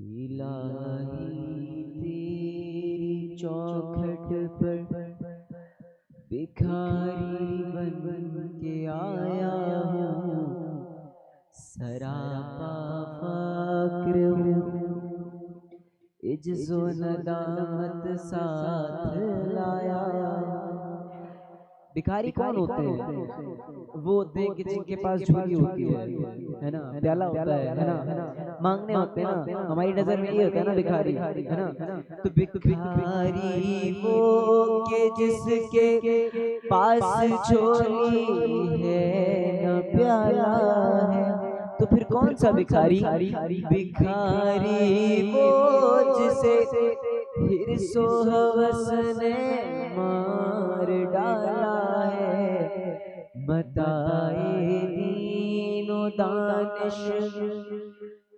इलाही तेरी चौखट पर भिखारी बन के आया हूँ, सरापा फक्र हूँ, इज्जो नदामत साथ लाया। भिखारी कौन होते हैं? वो होते हैं कि जिनके पास झोली होती है ना, प्याला होता है ना, मांगने होते हैं ना। हमारी नजर में ये होता है ना भिखारी, है ना। तो भिखारी वो के जिसके पास झोली है ना प्याला है, तो फिर कौन सा भिखारी? भिखारी वो जिसे हिर्सो हवस ने मार डाला है, बताए दीनो दानिश,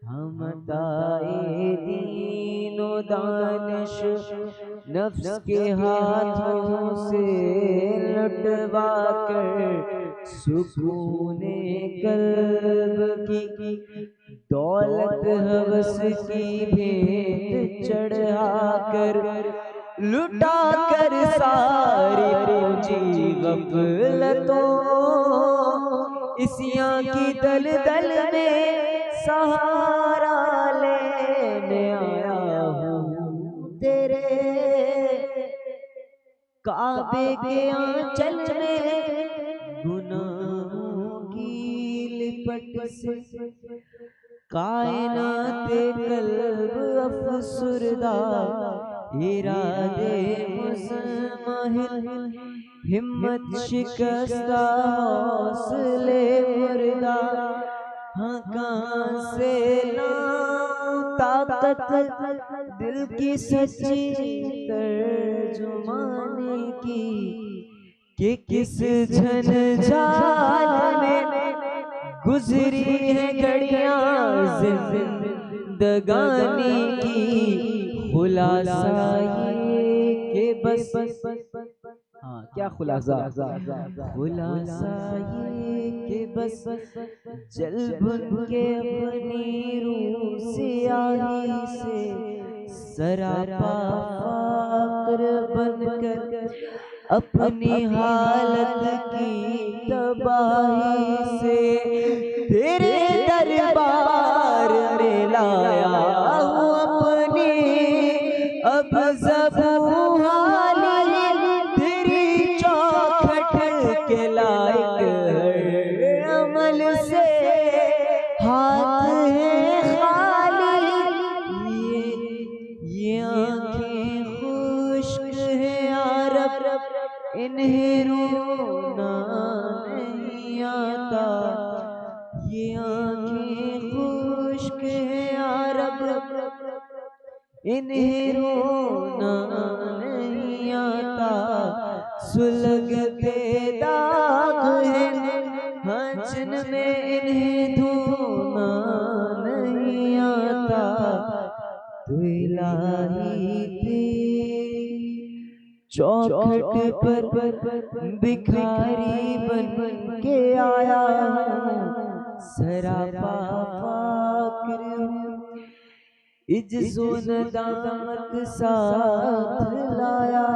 हम बताए दीनो दानिश, नफ्स के हाथों से लुटवा कर सुकूने कल्ब की, दौलत हवस की भेंट चढ़ा कर, लुटा कर सारी पूंजी गफलतों, इसियां की दलदल में सहारा लेने आया हूँ तेरे काबे के आंचल में, गुनाहों की लिपट से कायनाते कल्ब अफसुरदा, इरादे मुज़महिल, हिम्मत शिकस्ता, हौसले मुर्दा। हाँ कहाँ से लाऊं ताकत दिल की सच्ची तर्जुमानी की, कि किस झंझाल में गुजरी है घड़ियां जिंदगानी की, खुलासा ये के बस, हाँ क्या खुलासा? खुलासा ये के बस जल भुन के अपनी रूह सियाही से, सरापा फाक्र बनकर अपनी हालत की तबाही से, तेरे दरबार में लाया हूँ अपनी अब ज़बूं हाली, तेरी चौखट के लायक हर अमल से हाथ है खाली। ये आँखें खुश्क है यारब, इन्हें रोना नहीं आता। ये आँखें खुश्क है यारब, इन्हें रोना नहीं आता। सुलगते दाग है हाँ जिनमें इन्हें धोना नहीं आता। तो इलाही तेरी चौखट पर भिखारी बन के आया हूँ, सरापा फाक्र हूँ, इज्जो नदामत साथ लाया।